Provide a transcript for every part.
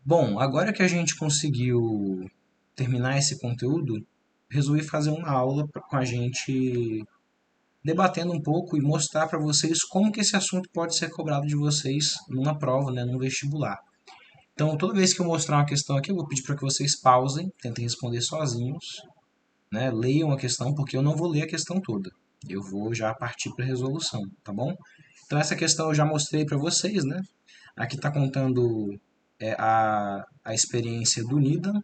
Bom, agora que a gente conseguiu terminar esse conteúdo, resolvi fazer uma aula com a gente debatendo um pouco e mostrar para vocês como que esse assunto pode ser cobrado de vocês numa prova, né, num vestibular. Então, toda vez que eu mostrar uma questão aqui, eu vou pedir para que vocês pausem, tentem responder sozinhos, né, leiam a questão, porque eu não vou ler a questão toda. Eu vou já partir para a resolução, tá bom? Então, essa questão eu já mostrei para vocês, né? Aqui está contando a experiência do Nidan,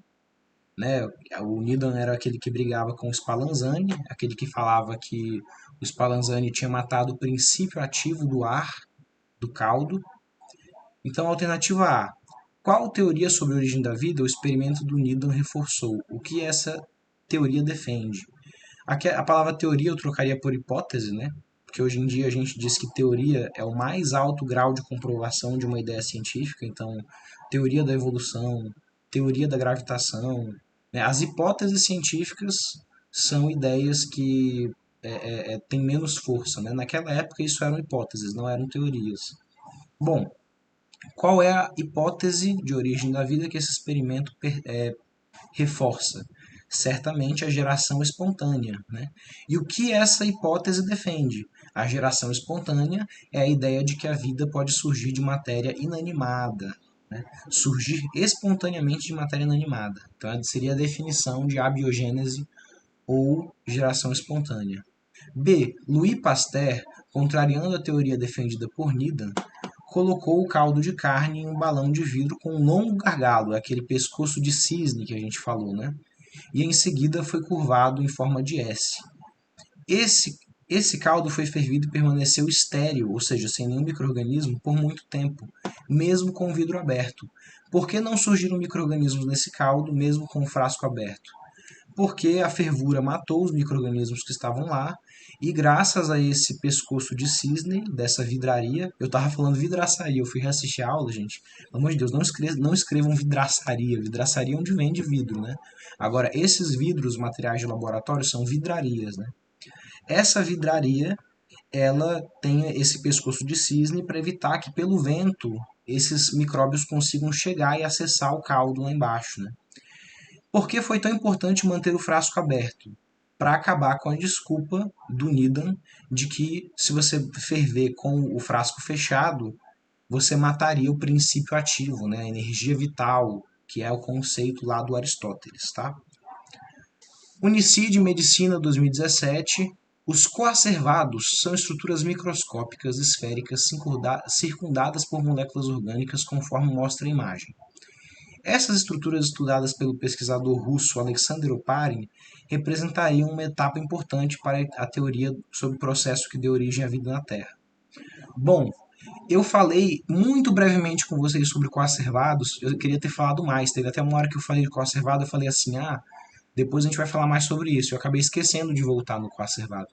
né? O Nidan era aquele que brigava com o Spallanzani, aquele que falava que o Spallanzani tinha matado o princípio ativo do ar, do caldo. Então, alternativa A. Qual teoria sobre a origem da vida o experimento do Nidan reforçou? O que essa teoria defende? Aqui, a palavra teoria eu trocaria por hipótese, né? Porque hoje em dia a gente diz que teoria é o mais alto grau de comprovação de uma ideia científica. Então, teoria da evolução, teoria da gravitação, né? As hipóteses científicas são ideias que têm menos força, né? Naquela época isso eram hipóteses, não eram teorias. Bom, qual é a hipótese de origem da vida que esse experimento reforça? Certamente a geração espontânea. Né? E o que essa hipótese defende? A geração espontânea é a ideia de que a vida pode surgir de matéria inanimada, né? Surgir espontaneamente de matéria inanimada. Então, seria a definição de abiogênese ou geração espontânea. B. Louis Pasteur, contrariando a teoria defendida por Needham, colocou o caldo de carne em um balão de vidro com um longo gargalo, aquele pescoço de cisne que a gente falou, né? E em seguida foi curvado em forma de S. Esse caldo foi fervido e permaneceu estéril, ou seja, sem nenhum micro-organismo, por muito tempo, mesmo com o vidro aberto. Por que não surgiram micro-organismos nesse caldo, mesmo com o frasco aberto? Porque a fervura matou os micro-organismos que estavam lá, e graças a esse pescoço de cisne, dessa vidraria, eu tava falando vidraçaria, eu fui reassistir a aula, gente, pelo amor de Deus, não escrevam vidraçaria é onde vende vidro, né? Agora, esses vidros, materiais de laboratório, são vidrarias, né? Essa vidraria, ela tem esse pescoço de cisne para evitar que, pelo vento, esses micróbios consigam chegar e acessar o caldo lá embaixo, né? Por que foi tão importante manter o frasco aberto? Para acabar com a desculpa do Needham de que se você ferver com o frasco fechado, você mataria o princípio ativo, né? A energia vital, que é o conceito lá do Aristóteles. Tá? Unicid Medicina 2017. Os coacervados são estruturas microscópicas esféricas circundadas por moléculas orgânicas, conforme mostra a imagem. Essas estruturas estudadas pelo pesquisador russo Alexander Oparin representariam uma etapa importante para a teoria sobre o processo que deu origem à vida na Terra. Bom, eu falei muito brevemente com vocês sobre coacervados, eu queria ter falado mais, teve até uma hora que eu falei de coacervado, eu falei assim, depois a gente vai falar mais sobre isso. Eu acabei esquecendo de voltar no coacervado.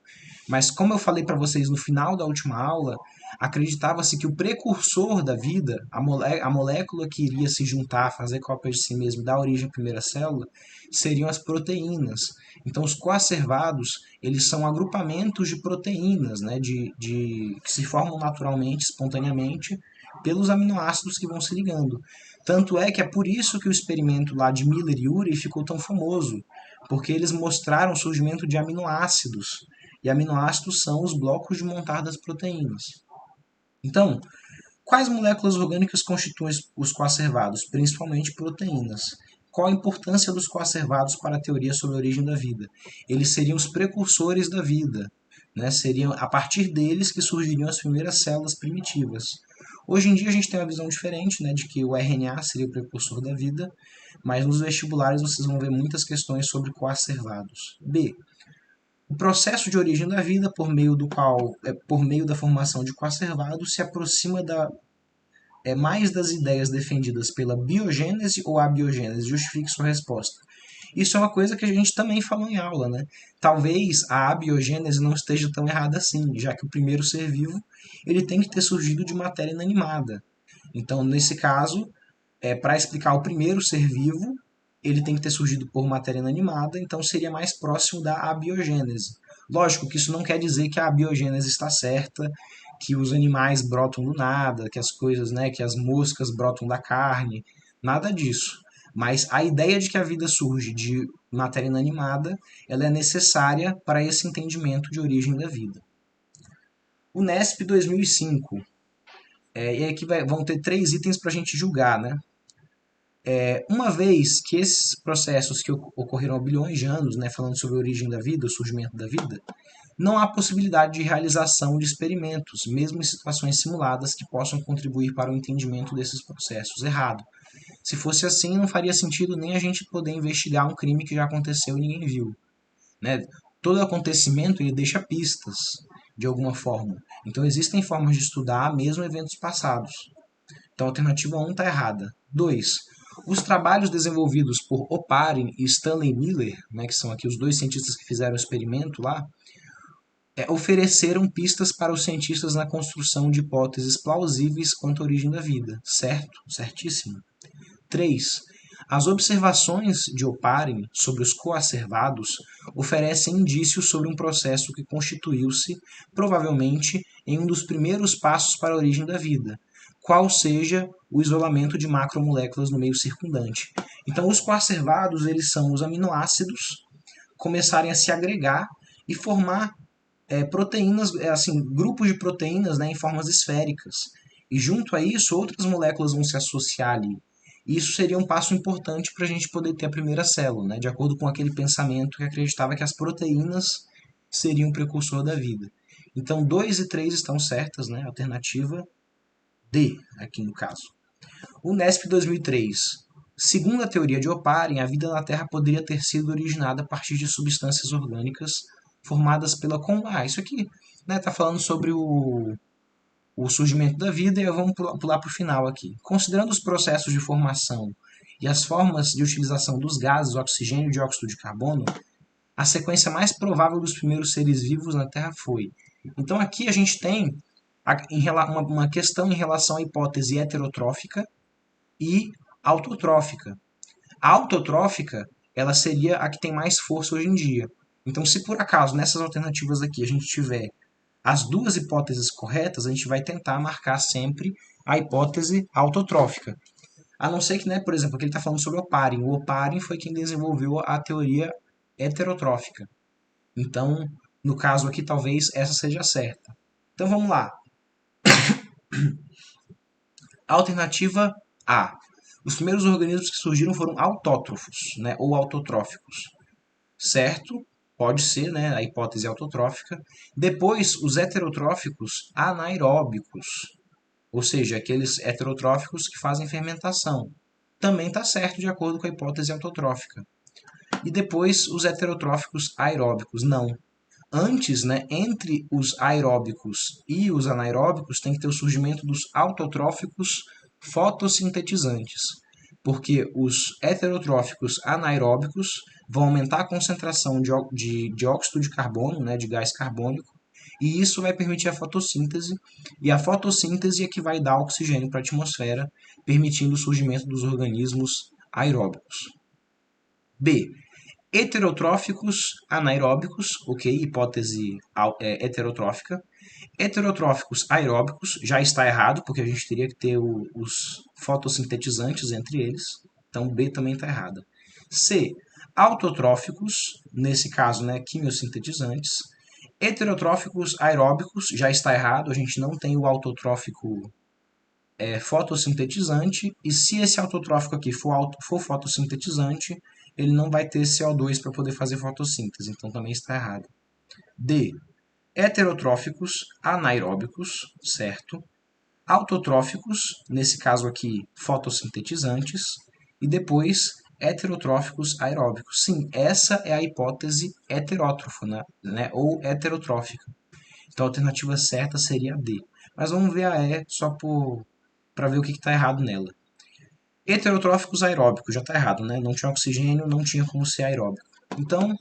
Mas como eu falei para vocês no final da última aula, acreditava-se que o precursor da vida, a molécula que iria se juntar, fazer cópia de si mesmo, dar origem à primeira célula, seriam as proteínas. Então, os coacervados, eles são agrupamentos de proteínas, né, que se formam naturalmente, espontaneamente, pelos aminoácidos que vão se ligando. Tanto é que é por isso que o experimento lá de Miller e Urey ficou tão famoso, porque eles mostraram o surgimento de aminoácidos, e aminoácidos são os blocos de montar das proteínas. Então, quais moléculas orgânicas constituem os coacervados? Principalmente proteínas. Qual a importância dos coacervados para a teoria sobre a origem da vida? Eles seriam os precursores da vida, né? Seriam a partir deles que surgiriam as primeiras células primitivas. Hoje em dia a gente tem uma visão diferente, né, de que o RNA seria o precursor da vida, mas nos vestibulares vocês vão ver muitas questões sobre coacervados. B. O processo de origem da vida, por meio da formação de coacervados, se aproxima mais das ideias defendidas pela biogênese ou abiogênese. Justifique sua resposta. Isso é uma coisa que a gente também falou em aula, né? Talvez a abiogênese não esteja tão errada assim, já que o primeiro ser vivo ele tem que ter surgido de matéria inanimada. Então, nesse caso, para explicar o primeiro ser vivo, ele tem que ter surgido por matéria inanimada, então seria mais próximo da abiogênese. Lógico que isso não quer dizer que a abiogênese está certa, que os animais brotam do nada, que as coisas, né, que as moscas brotam da carne. Nada disso. Mas a ideia de que a vida surge de matéria inanimada, ela é necessária para esse entendimento de origem da vida. O NESP 2005, e aqui vão ter 3 itens para a gente julgar, né? Uma vez que esses processos que ocorreram há bilhões de anos, né, falando sobre a origem da vida, o surgimento da vida, não há possibilidade de realização de experimentos, mesmo em situações simuladas, que possam contribuir para o entendimento desses processos. Errado. Se fosse assim, não faria sentido nem a gente poder investigar um crime que já aconteceu e ninguém viu. Né? Todo acontecimento ele deixa pistas, de alguma forma. Então existem formas de estudar mesmo eventos passados. Então a alternativa 1 está errada. 2. Os trabalhos desenvolvidos por Oparin e Stanley Miller, né, que são aqui os 2 cientistas que fizeram o experimento lá, ofereceram pistas para os cientistas na construção de hipóteses plausíveis quanto à origem da vida. Certo? Certíssimo. 3. As observações de Oparin sobre os coacervados oferecem indícios sobre um processo que constituiu-se, provavelmente, em um dos primeiros passos para a origem da vida, qual seja o isolamento de macromoléculas no meio circundante. Então, os coacervados eles são os aminoácidos começarem a se agregar e formar proteínas, assim, grupos de proteínas, né, em formas esféricas. E junto a isso, outras moléculas vão se associar ali. E isso seria um passo importante para a gente poder ter a primeira célula, né, de acordo com aquele pensamento que acreditava que as proteínas seriam o precursor da vida. Então, 2 e 3 estão certas, né, alternativa D, aqui no caso. O NESP 2003. Segundo a teoria de Oparin, a vida na Terra poderia ter sido originada a partir de substâncias orgânicas formadas pela... isso aqui está falando sobre o surgimento da vida, e vamos pular para o final aqui. Considerando os processos de formação e as formas de utilização dos gases, oxigênio e dióxido de carbono, a sequência mais provável dos primeiros seres vivos na Terra foi. Então aqui a gente tem uma questão em relação à hipótese heterotrófica e autotrófica. A autotrófica, ela seria a que tem mais força hoje em dia. Então, se por acaso nessas alternativas aqui a gente tiver as 2 hipóteses corretas, a gente vai tentar marcar sempre a hipótese autotrófica. A não ser que, né, por exemplo, aqui ele está falando sobre o Oparin. O Oparin foi quem desenvolveu a teoria heterotrófica. Então, no caso aqui, talvez essa seja certa. Então, vamos lá. Alternativa A. Os primeiros organismos que surgiram foram autótrofos, né, ou autotróficos. Certo? Pode ser, né, a hipótese autotrófica. Depois, os heterotróficos anaeróbicos, ou seja, aqueles heterotróficos que fazem fermentação. Também está certo de acordo com a hipótese autotrófica. E depois, os heterotróficos aeróbicos. Não. Antes, né, entre os aeróbicos e os anaeróbicos, tem que ter o surgimento dos autotróficos fotossintetizantes, porque os heterotróficos anaeróbicos vão aumentar a concentração de dióxido de carbono, né, de gás carbônico, e isso vai permitir a fotossíntese, e a fotossíntese é que vai dar oxigênio para a atmosfera, permitindo o surgimento dos organismos aeróbicos. B. Heterotróficos anaeróbicos, ok, hipótese heterotrófica. Heterotróficos aeróbicos, já está errado, porque a gente teria que ter os fotossintetizantes entre eles. Então B também está errada. C. Autotróficos, nesse caso, né, quimiosintetizantes. Heterotróficos aeróbicos, já está errado, a gente não tem o autotrófico fotossintetizante, e se esse autotrófico aqui for fotossintetizante, ele não vai ter CO2 para poder fazer fotossíntese, então também está errado. D. Heterotróficos anaeróbicos, certo? Autotróficos, nesse caso aqui, fotossintetizantes, e depois heterotróficos aeróbicos. Sim, essa é a hipótese heterótrofa, né? Ou heterotrófica. Então a alternativa certa seria a D. Mas vamos ver a E só para ver o que está errado nela. Heterotróficos aeróbicos, já está errado, né? Não tinha oxigênio, não tinha como ser aeróbico. Então,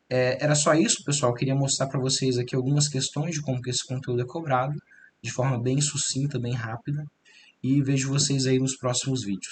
era só isso, pessoal. Eu queria mostrar para vocês aqui algumas questões de como que esse conteúdo é cobrado, de forma bem sucinta, bem rápida. E vejo vocês aí nos próximos vídeos.